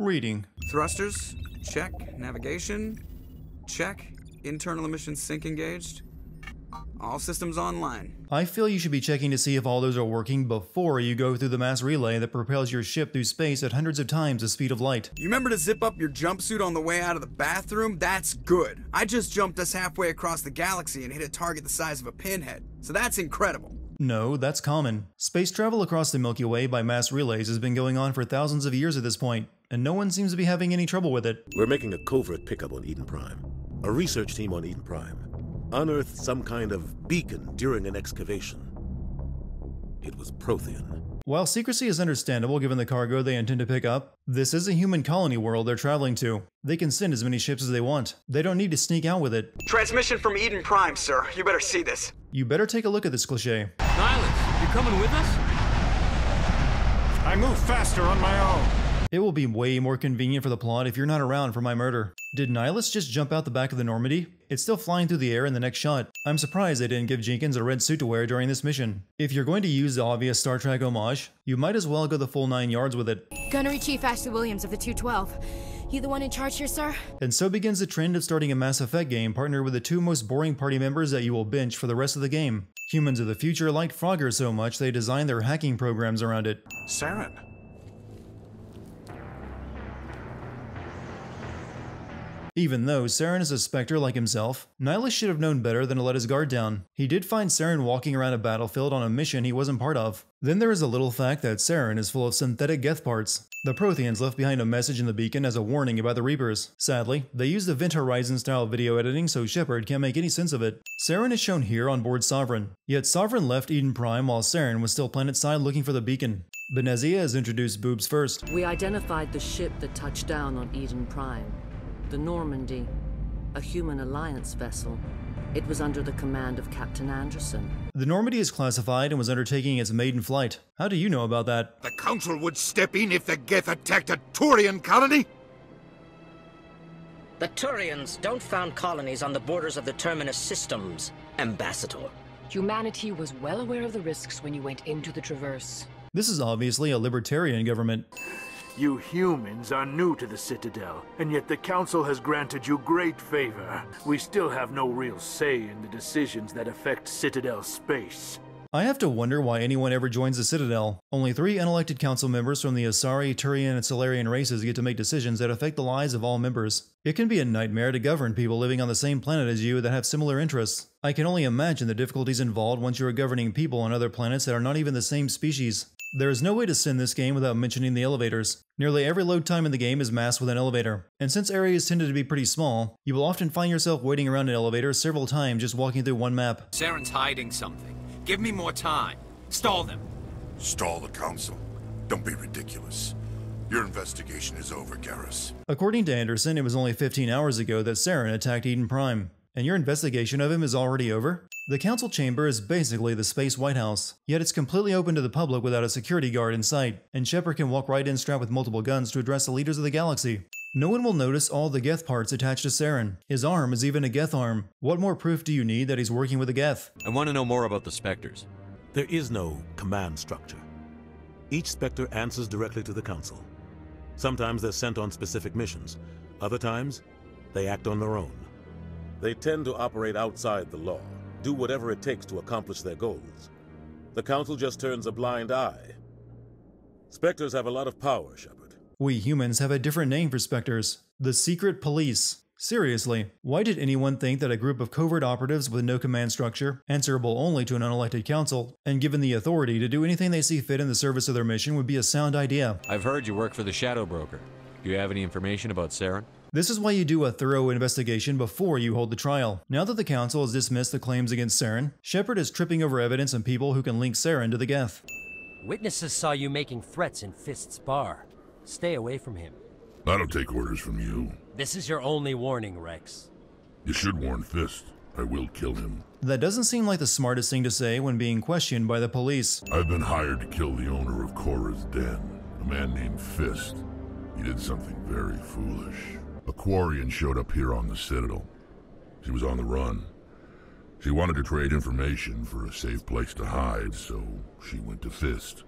Reading. Thrusters, check. Navigation, check. Internal emissions sync engaged. All systems online. I feel you should be checking to see if all those are working before you go through the mass relay that propels your ship through space at hundreds of times the speed of light. You remember to zip up your jumpsuit on the way out of the bathroom? That's good. I just jumped us halfway across the galaxy and hit a target the size of a pinhead. So that's incredible. No, that's common. Space travel across the Milky Way by mass relays has been going on for thousands of years at this point, and no one seems to be having any trouble with it. We're making a covert pickup on Eden Prime. A research team on Eden Prime unearthed some kind of beacon during an excavation. It was Prothean. While secrecy is understandable given the cargo they intend to pick up, this is a human colony world they're traveling to. They can send as many ships as they want. They don't need to sneak out with it. Transmission from Eden Prime, sir. You better see this. You better take a look at this cliché. Nihilus, you coming with us? I move faster on my own. It will be way more convenient for the plot if you're not around for my murder. Did Nihilus just jump out the back of the Normandy? It's still flying through the air in the next shot. I'm surprised they didn't give Jenkins a red suit to wear during this mission. If you're going to use the obvious Star Trek homage, you might as well go the full 9 yards with it. Gunnery Chief Ashley Williams of the 212. You the one in charge here, sir? And so begins the trend of starting a Mass Effect game partnered with the two most boring party members that you will bench for the rest of the game. Humans of the future liked Frogger so much they designed their hacking programs around it. Saren. Even though Saren is a Spectre like himself, Nihilus should have known better than to let his guard down. He did find Saren walking around a battlefield on a mission he wasn't part of. Then there is a little fact that Saren is full of synthetic Geth parts. The Protheans left behind a message in the beacon as a warning about the Reapers. Sadly, they used the Event Horizon style video editing so Shepard can't make any sense of it. Saren is shown here on board Sovereign. Yet Sovereign left Eden Prime while Saren was still planetside looking for the beacon. Benezia has introduced Boobs first. We identified the ship that touched down on Eden Prime. The Normandy, a human alliance vessel. It was under the command of Captain Anderson. The Normandy is classified and was undertaking its maiden flight. How do you know about that? The Council would step in if the Geth attacked a Turian colony? The Turians don't found colonies on the borders of the Terminus systems, Ambassador. Humanity was well aware of the risks when you went into the Traverse. This is obviously a libertarian government. You humans are new to the Citadel, and yet the Council has granted you great favor. We still have no real say in the decisions that affect Citadel space. I have to wonder why anyone ever joins the Citadel. Only 3 unelected council members from the Asari, Turian, and Solarian races get to make decisions that affect the lives of all members. It can be a nightmare to govern people living on the same planet as you that have similar interests. I can only imagine the difficulties involved once you are governing people on other planets that are not even the same species. There is no way to send this game without mentioning the elevators. Nearly every load time in the game is masked with an elevator, and since areas tended to be pretty small, you will often find yourself waiting around an elevator several times just walking through one map. Saren's hiding something. Give me more time. Stall them. Stall the Council. Don't be ridiculous. Your investigation is over, Garrus. According to Anderson, it was only 15 hours ago that Saren attacked Eden Prime, and your investigation of him is already over? The Council Chamber is basically the Space White House, yet it's completely open to the public without a security guard in sight, and Shepard can walk right in strapped with multiple guns to address the leaders of the galaxy. No one will notice all the Geth parts attached to Saren. His arm is even a Geth arm. What more proof do you need that he's working with a Geth? I want to know more about the Spectres. There is no command structure. Each Spectre answers directly to the Council. Sometimes they're sent on specific missions. Other times, they act on their own. They tend to operate outside the law, do whatever it takes to accomplish their goals. The Council just turns a blind eye. Spectres have a lot of power, Shepard. We humans have a different name for Spectres. The Secret Police. Seriously, why did anyone think that a group of covert operatives with no command structure, answerable only to an unelected council, and given the authority to do anything they see fit in the service of their mission would be a sound idea? I've heard you work for the Shadow Broker. Do you have any information about Saren? This is why you do a thorough investigation before you hold the trial. Now that the Council has dismissed the claims against Saren, Shepard is tripping over evidence and people who can link Saren to the Geth. Witnesses saw you making threats in Fist's bar. Stay away from him. I don't take orders from you. This is your only warning, Rex. You should warn Fist. I will kill him. That doesn't seem like the smartest thing to say when being questioned by the police. I've been hired to kill the owner of Korra's den, a man named Fist. He did something very foolish. A Quarian showed up here on the Citadel. She was on the run. She wanted to trade information for a safe place to hide, so she went to Fist.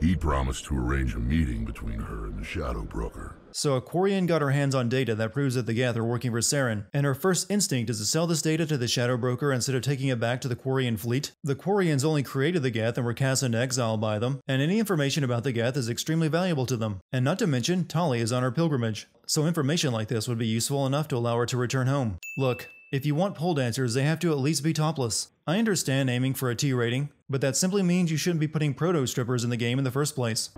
He promised to arrange a meeting between her and the Shadow Broker. So a Quarian got her hands on data that proves that the Geth are working for Saren, and her first instinct is to sell this data to the Shadow Broker instead of taking it back to the Quarian fleet. The Quarians only created the Geth and were cast into exile by them, and any information about the Geth is extremely valuable to them. And not to mention, Tali is on her pilgrimage, so information like this would be useful enough to allow her to return home. Look, if you want pole dancers, they have to at least be topless. I understand aiming for a T rating, but that simply means you shouldn't be putting proto-strippers in the game in the first place.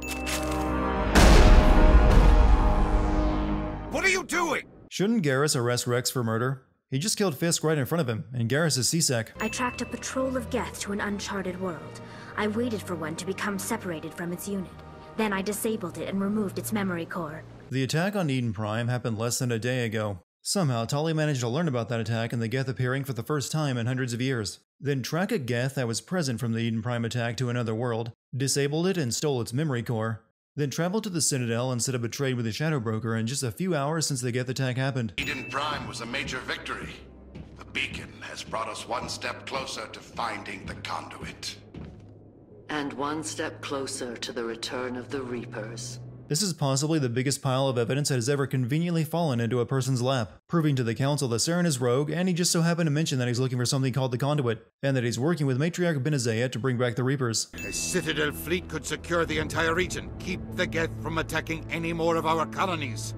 What are you doing? Shouldn't Garrus arrest Rex for murder? He just killed Fisk right in front of him, and Garrus is C-Sec. I tracked a patrol of Geth to an uncharted world. I waited for one to become separated from its unit. Then I disabled it and removed its memory core. The attack on Eden Prime happened less than a day ago. Somehow, Tali managed to learn about that attack and the Geth appearing for the first time in hundreds of years. Then track a Geth that was present from the Eden Prime attack to another world, disabled it and stole its memory core, then traveled to the Citadel and set up a trade with the Shadow Broker in just a few hours since the Geth attack happened. Eden Prime was a major victory. The beacon has brought us one step closer to finding the conduit. And one step closer to the return of the Reapers. This is possibly the biggest pile of evidence that has ever conveniently fallen into a person's lap, proving to the Council that Saren is rogue, and he just so happened to mention that he's looking for something called the Conduit, and that he's working with Matriarch Benazea to bring back the Reapers. A Citadel fleet could secure the entire region, keep the Geth from attacking any more of our colonies.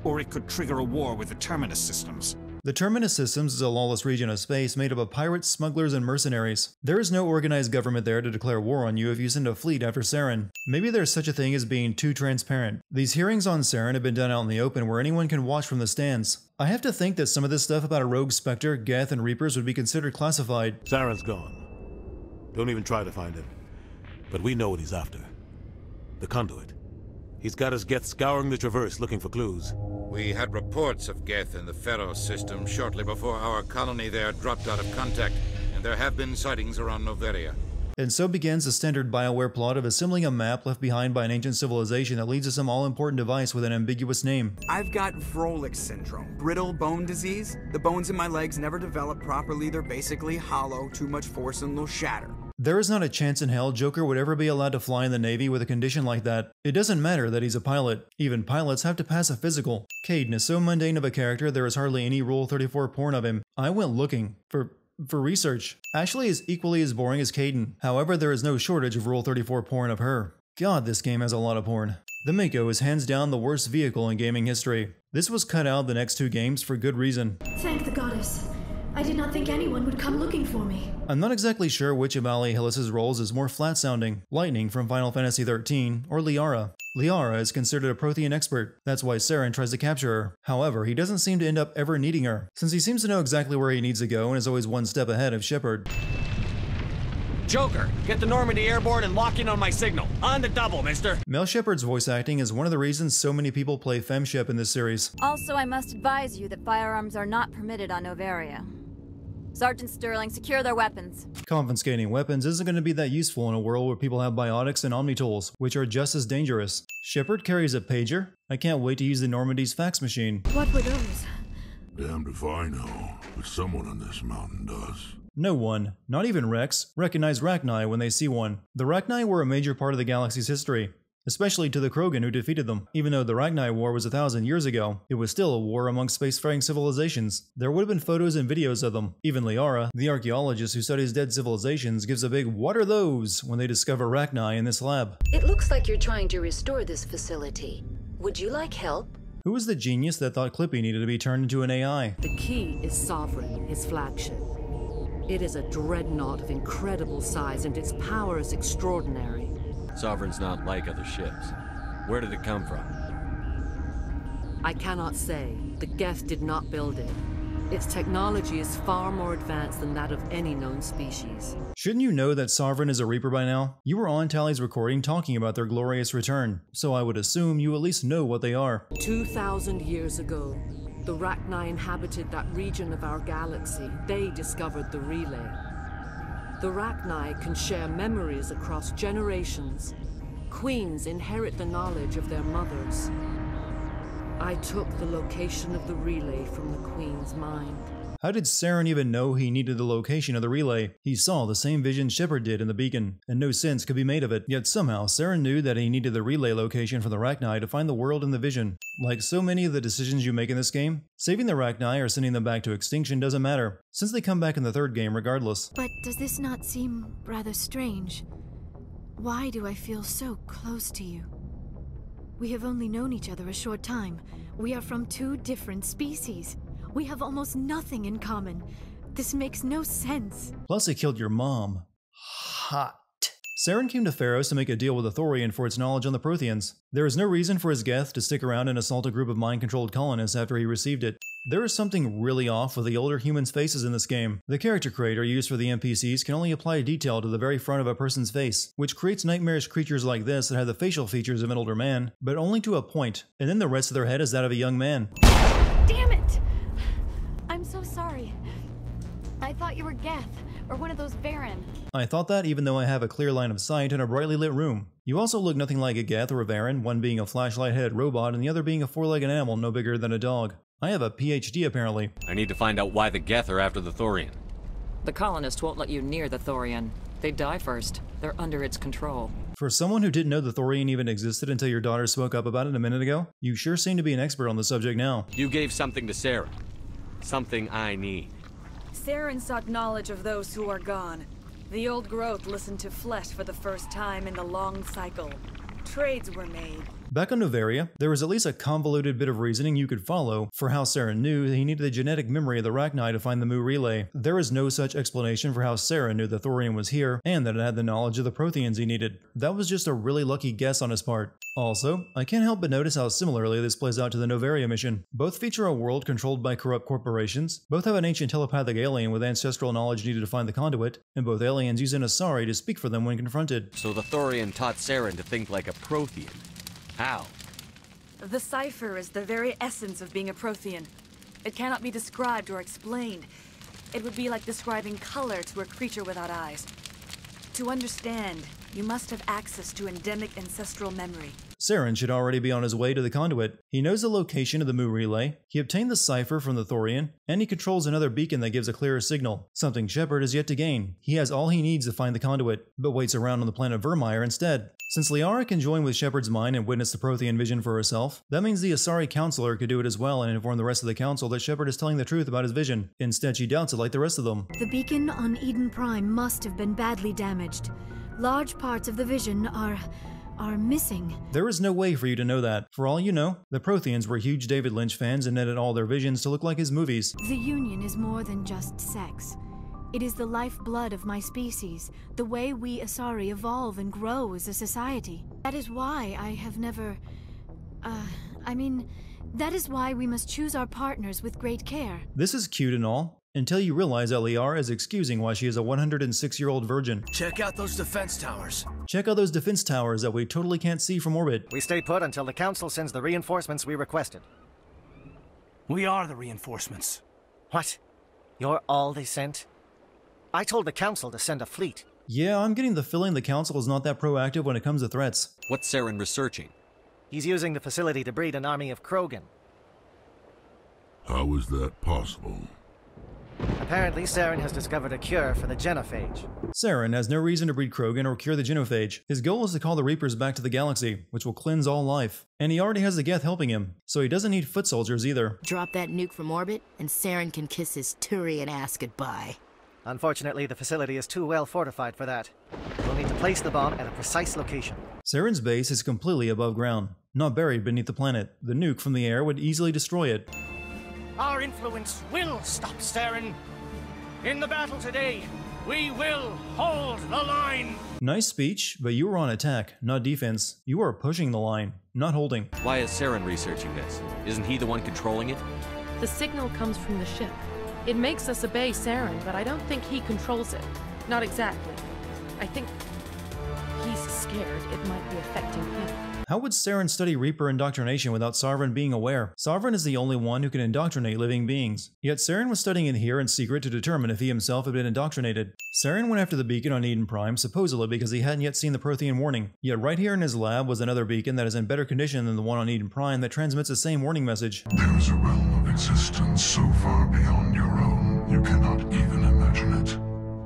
Or it could trigger a war with the Terminus systems. The Terminus Systems is a lawless region of space made up of pirates, smugglers, and mercenaries. There is no organized government there to declare war on you if you send a fleet after Saren. Maybe there's such a thing as being too transparent. These hearings on Saren have been done out in the open where anyone can watch from the stands. I have to think that some of this stuff about a rogue Spectre, Geth, and Reapers would be considered classified. Saren's gone. Don't even try to find him. But we know what he's after. The Conduit. He's got his Geth scouring the Traverse looking for clues. We had reports of Geth in the Pharaoh system shortly before our colony there dropped out of contact, and there have been sightings around Noveria. And so begins the standard BioWare plot of assembling a map left behind by an ancient civilization that leads to some all-important device with an ambiguous name. I've got Vrolik syndrome, brittle bone disease. The bones in my legs never develop properly. They're basically hollow, too much force and they'll shatter. There is not a chance in hell Joker would ever be allowed to fly in the Navy with a condition like that. It doesn't matter that he's a pilot. Even pilots have to pass a physical. Caden is so mundane of a character there is hardly any Rule 34 porn of him. I went looking for research. Ashley is equally as boring as Caden. However, there is no shortage of Rule 34 porn of her. God, this game has a lot of porn. The Mako is hands down the worst vehicle in gaming history. This was cut out of the next two games for good reason. Thank the goddess. I did not think anyone would come looking for me. I'm not exactly sure which of Ali Hillis's roles is more flat-sounding, Lightning from Final Fantasy XIII or Liara. Liara is considered a Prothean expert, that's why Saren tries to capture her. However, he doesn't seem to end up ever needing her, since he seems to know exactly where he needs to go and is always one step ahead of Shepard. Joker, get the Normandy airborne and lock in on my signal. On the double, mister. Mel Shepard's voice acting is one of the reasons so many people play FemShep in this series. Also, I must advise you that firearms are not permitted on Noveria. Sergeant Sterling, secure their weapons. Confiscating weapons isn't going to be that useful in a world where people have biotics and omnitools, which are just as dangerous. Shepard carries a pager? I can't wait to use the Normandy's fax machine. What were those? Damned if I know, but someone on this mountain does. No one, not even Rex, recognize Rachni when they see one. The Rachni were a major part of the galaxy's history, especially to the Krogan who defeated them. Even though the Rachni War was 1,000 years ago, it was still a war amongst spacefaring civilizations. There would have been photos and videos of them. Even Liara, the archaeologist who studies dead civilizations, gives a big "what are those?" when they discover Rachni in this lab. It looks like you're trying to restore this facility. Would you like help? Who was the genius that thought Clippy needed to be turned into an AI? The key is Sovereign, his flagship. It is a dreadnought of incredible size and its power is extraordinary. Sovereign's not like other ships. Where did it come from? I cannot say. The Geth did not build it. Its technology is far more advanced than that of any known species. Shouldn't you know that Sovereign is a Reaper by now? You were on Tali's recording talking about their glorious return, so I would assume you at least know what they are. 2,000 years ago, the Rachni inhabited that region of our galaxy. They discovered the relay. The Rachni can share memories across generations. Queens inherit the knowledge of their mothers. I took the location of the relay from the Queen's mind. How did Saren even know he needed the location of the relay? He saw the same vision Shepard did in the beacon, and no sense could be made of it. Yet somehow, Saren knew that he needed the relay location for the Rachni to find the world in the vision. Like so many of the decisions you make in this game, saving the Rachni or sending them back to extinction doesn't matter, since they come back in the third game regardless. But does this not seem rather strange? Why do I feel so close to you? We have only known each other a short time. We are from two different species. We have almost nothing in common. This makes no sense. Plus it killed your mom. Hot. Saren came to Pharos to make a deal with the Thorian for its knowledge on the Protheans. There is no reason for his Geth to stick around and assault a group of mind-controlled colonists after he received it. There is something really off with the older humans' faces in this game. The character creator used for the NPCs can only apply detail to the very front of a person's face, which creates nightmarish creatures like this that have the facial features of an older man, but only to a point, and then the rest of their head is that of a young man. Damn it! I'm so sorry. I thought you were Geth, or one of those Varen. I thought that even though I have a clear line of sight in a brightly lit room. You also look nothing like a Geth or a Varen, one being a flashlight-headed robot and the other being a four-legged animal no bigger than a dog. I have a PhD apparently. I need to find out why the Geth are after the Thorian. The colonists won't let you near the Thorian. They die first. They're under its control. For someone who didn't know the Thorian even existed until your daughter spoke up about it a minute ago, you sure seem to be an expert on the subject now. You gave something to Saren. Something I need. Saren sought knowledge of those who are gone. The old growth listened to flesh for the first time in the long cycle. Trades were made. Back on Noveria, there was at least a convoluted bit of reasoning you could follow for how Saren knew that he needed the genetic memory of the Rachni to find the Mu relay. There is no such explanation for how Saren knew the Thorian was here and that it had the knowledge of the Protheans he needed. That was just a really lucky guess on his part. Also, I can't help but notice how similarly this plays out to the Noveria mission. Both feature a world controlled by corrupt corporations, both have an ancient telepathic alien with ancestral knowledge needed to find the conduit, and both aliens use an Asari to speak for them when confronted. So the Thorian taught Saren to think like a Prothean. How? The cipher is the very essence of being a Prothean. It cannot be described or explained. It would be like describing color to a creature without eyes. To understand, you must have access to endemic ancestral memory. Saren should already be on his way to the conduit. He knows the location of the Mu relay, he obtained the cipher from the Thorian, and he controls another beacon that gives a clearer signal, something Shepard has yet to gain. He has all he needs to find the conduit, but waits around on the planet Vermeer instead. Since Liara can join with Shepard's mind and witness the Prothean vision for herself, that means the Asari Counselor could do it as well and inform the rest of the Council that Shepard is telling the truth about his vision. Instead, she doubts it like the rest of them. The beacon on Eden Prime must have been badly damaged. Large parts of the vision are missing. There is no way for you to know that. For all you know, the Protheans were huge David Lynch fans and edited all their visions to look like his movies. The Union is more than just sex. It is the lifeblood of my species, the way we Asari evolve and grow as a society. That is why I have never... that is why we must choose our partners with great care. This is cute and all, until you realize that Liara is excusing why she is a 106-year-old virgin. Check out those defense towers. Check out those defense towers that we totally can't see from orbit. We stay put until the Council sends the reinforcements we requested. We are the reinforcements. What? You're all they sent? I told the Council to send a fleet. Yeah, I'm getting the feeling the Council is not that proactive when it comes to threats. What's Saren researching? He's using the facility to breed an army of Krogan. How is that possible? Apparently, Saren has discovered a cure for the genophage. Saren has no reason to breed Krogan or cure the genophage. His goal is to call the Reapers back to the galaxy, which will cleanse all life. And he already has the Geth helping him, so he doesn't need foot soldiers either. Drop that nuke from orbit, and Saren can kiss his Turian ass goodbye. Unfortunately, the facility is too well fortified for that. We'll need to place the bomb at a precise location. Saren's base is completely above ground, not buried beneath the planet. The nuke from the air would easily destroy it. Our influence will stop Saren. In the battle today, we will hold the line. Nice speech, but you were on attack, not defense. You are pushing the line, not holding. Why is Saren researching this? Isn't he the one controlling it? The signal comes from the ship. It makes us obey Saren, but I don't think he controls it. Not exactly. I think he's scared it might be affecting him. How would Saren study Reaper indoctrination without Sovereign being aware? Sovereign is the only one who can indoctrinate living beings. Yet Saren was studying it here in secret to determine if he himself had been indoctrinated. Saren went after the beacon on Eden Prime supposedly because he hadn't yet seen the Prothean warning. Yet right here in his lab was another beacon that is in better condition than the one on Eden Prime that transmits the same warning message. There is a realm of existence so far beyond your own. cannot even imagine it.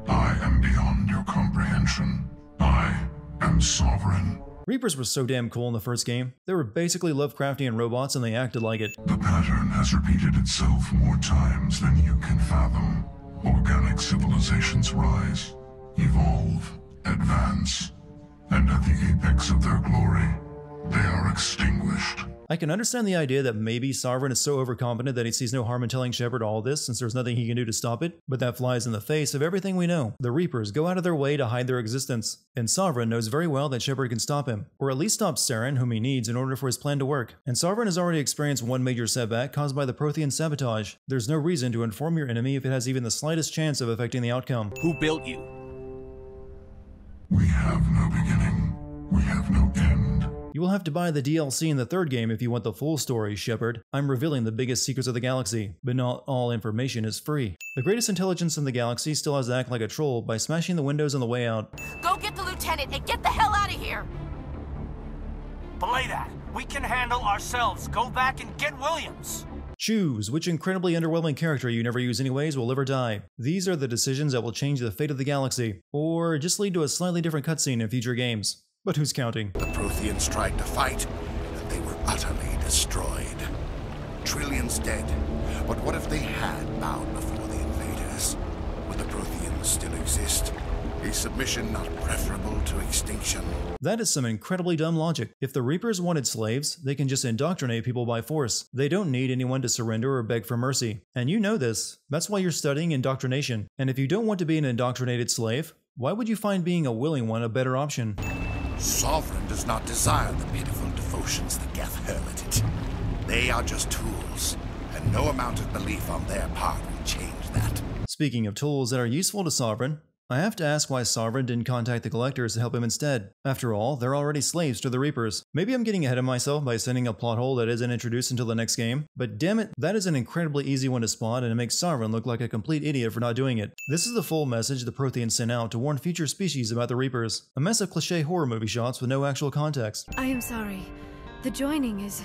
I am beyond your comprehension. I am sovereign. Reapers were so damn cool in the first game. They were basically Lovecraftian robots and they acted like it. The pattern has repeated itself more times than you can fathom. Organic civilizations rise, evolve, advance, and at the apex of their glory, they are extinguished. I can understand the idea that maybe Sovereign is so overconfident that he sees no harm in telling Shepard all this since there's nothing he can do to stop it, but that flies in the face of everything we know. The Reapers go out of their way to hide their existence, and Sovereign knows very well that Shepard can stop him, or at least stop Saren, whom he needs in order for his plan to work. And Sovereign has already experienced one major setback caused by the Prothean sabotage. There's no reason to inform your enemy if it has even the slightest chance of affecting the outcome. Who built you? We have no beginning. We have no end. You will have to buy the DLC in the third game if you want the full story, Shepard. I'm revealing the biggest secrets of the galaxy, but not all information is free. The greatest intelligence in the galaxy still has to act like a troll by smashing the windows on the way out. Go get the lieutenant and get the hell out of here! Belay that. We can handle ourselves. Go back and get Williams. Choose which incredibly underwhelming character you never use anyways will live or die. These are the decisions that will change the fate of the galaxy, or just lead to a slightly different cutscene in future games. But who's counting? The Protheans tried to fight, and they were utterly destroyed. Trillions dead. But what if they had bowed before the invaders? Would the Protheans still exist? Is submission not preferable to extinction? That is some incredibly dumb logic. If the Reapers wanted slaves, they can just indoctrinate people by force. They don't need anyone to surrender or beg for mercy. And you know this. That's why you're studying indoctrination. And if you don't want to be an indoctrinated slave, why would you find being a willing one a better option? Sovereign does not desire the pitiful devotions that Geth hurl at it. They are just tools, and no amount of belief on their part will change that. Speaking of tools that are useful to Sovereign, I have to ask why Sovereign didn't contact the Collectors to help him instead. After all, they're already slaves to the Reapers. Maybe I'm getting ahead of myself by sending a plot hole that isn't introduced until the next game, but damn it, that is an incredibly easy one to spot and it makes Sovereign look like a complete idiot for not doing it. This is the full message the Protheans sent out to warn future species about the Reapers. A mess of cliché horror movie shots with no actual context. I am sorry. The joining is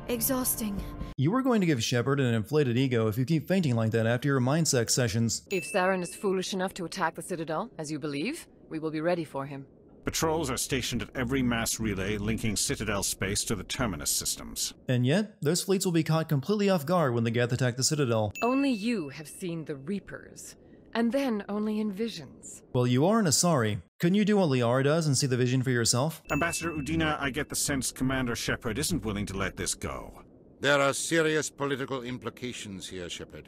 exhausting. You are going to give Shepard an inflated ego if you keep fainting like that after your mind sex sessions. If Saren is foolish enough to attack the Citadel, as you believe, we will be ready for him. Patrols are stationed at every mass relay linking Citadel space to the Terminus systems. And yet, those fleets will be caught completely off guard when the Geth attack the Citadel. Only you have seen the Reapers, and then only in visions. Well, you are an Asari. Couldn't you do what Liara does and see the vision for yourself? Ambassador Udina, I get the sense Commander Shepard isn't willing to let this go. There are serious political implications here, Shepard.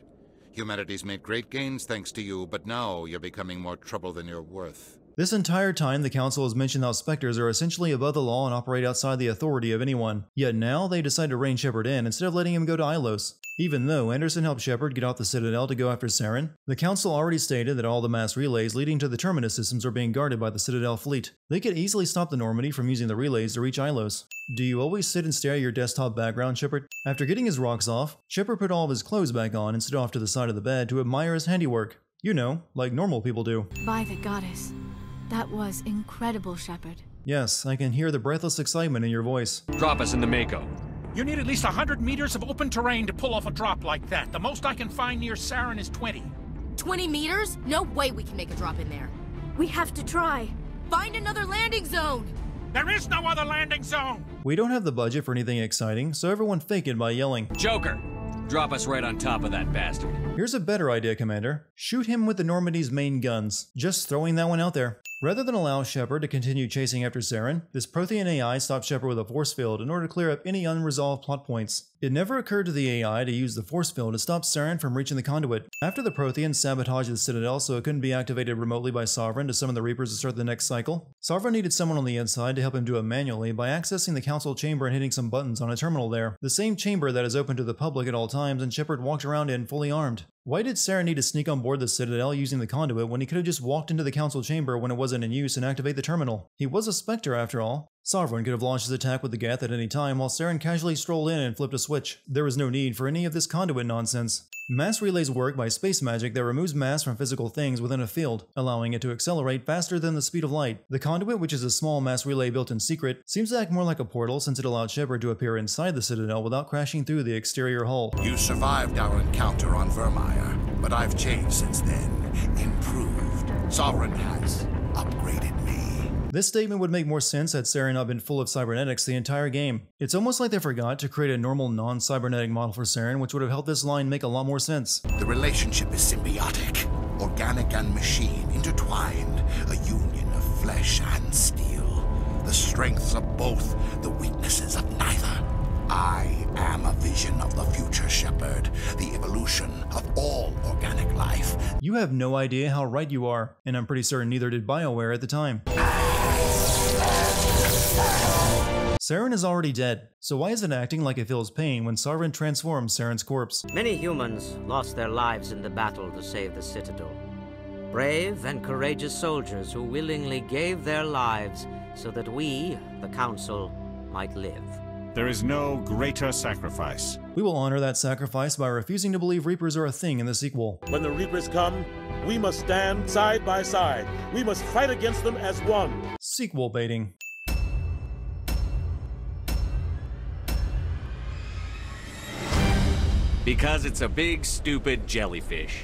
Humanity's made great gains thanks to you, but now you're becoming more trouble than you're worth. This entire time, the Council has mentioned how Spectres are essentially above the law and operate outside the authority of anyone. Yet now, they decide to rein Shepard in instead of letting him go to Ilos. Even though Anderson helped Shepard get off the Citadel to go after Saren, the Council already stated that all the mass relays leading to the Terminus systems are being guarded by the Citadel fleet. They could easily stop the Normandy from using the relays to reach Ilos. Do you always sit and stare at your desktop background, Shepard? After getting his rocks off, Shepard put all of his clothes back on and stood off to the side of the bed to admire his handiwork. You know, like normal people do. By the goddess. That was incredible, Shepard. Yes, I can hear the breathless excitement in your voice. Drop us in the Mako. You need at least 100 meters of open terrain to pull off a drop like that. The most I can find near Saren is 20. 20 meters? No way we can make a drop in there. We have to try. Find another landing zone! There is no other landing zone! We don't have the budget for anything exciting, so everyone fake it by yelling, Joker! Drop us right on top of that bastard. Here's a better idea, Commander. Shoot him with the Normandy's main guns. Just throwing that one out there. Rather than allow Shepard to continue chasing after Saren, this Prothean AI stopped Shepard with a force field in order to clear up any unresolved plot points. It never occurred to the AI to use the force field to stop Saren from reaching the conduit. After the Protheans sabotaged the Citadel so it couldn't be activated remotely by Sovereign to summon the Reapers to start the next cycle, Sovereign needed someone on the inside to help him do it manually by accessing the Council chamber and hitting some buttons on a terminal there. The same chamber that is open to the public at all times and Shepard walked around in fully armed. Why did Saren need to sneak on board the Citadel using the conduit when he could have just walked into the Council chamber when it wasn't in use and activate the terminal? He was a Spectre after all. Sovereign could have launched his attack with the Geth at any time, while Saren casually strolled in and flipped a switch. There was no need for any of this conduit nonsense. Mass relays work by space magic that removes mass from physical things within a field, allowing it to accelerate faster than the speed of light. The conduit, which is a small mass relay built in secret, seems to act more like a portal since it allowed Shepard to appear inside the Citadel without crashing through the exterior hull. You survived our encounter on Vermeer, but I've changed since then. Improved. Sovereign has upgraded me. This statement would make more sense had Saren not been full of cybernetics the entire game. It's almost like they forgot to create a normal non-cybernetic model for Saren, which would have helped this line make a lot more sense. The relationship is symbiotic, organic and machine intertwined, a union of flesh and steel. The strengths of both, the weaknesses of neither. I am a vision of the future, Shepard, the evolution of all organic life. You have no idea how right you are, and I'm pretty certain neither did BioWare at the time. Saren is already dead, so why is it acting like it feels pain when Sovereign transforms Saren's corpse? Many humans lost their lives in the battle to save the Citadel. Brave and courageous soldiers who willingly gave their lives so that we, the Council, might live. There is no greater sacrifice. We will honor that sacrifice by refusing to believe Reapers are a thing in the sequel. When the Reapers come, we must stand side by side. We must fight against them as one. Sequel baiting. Because it's a big, stupid jellyfish.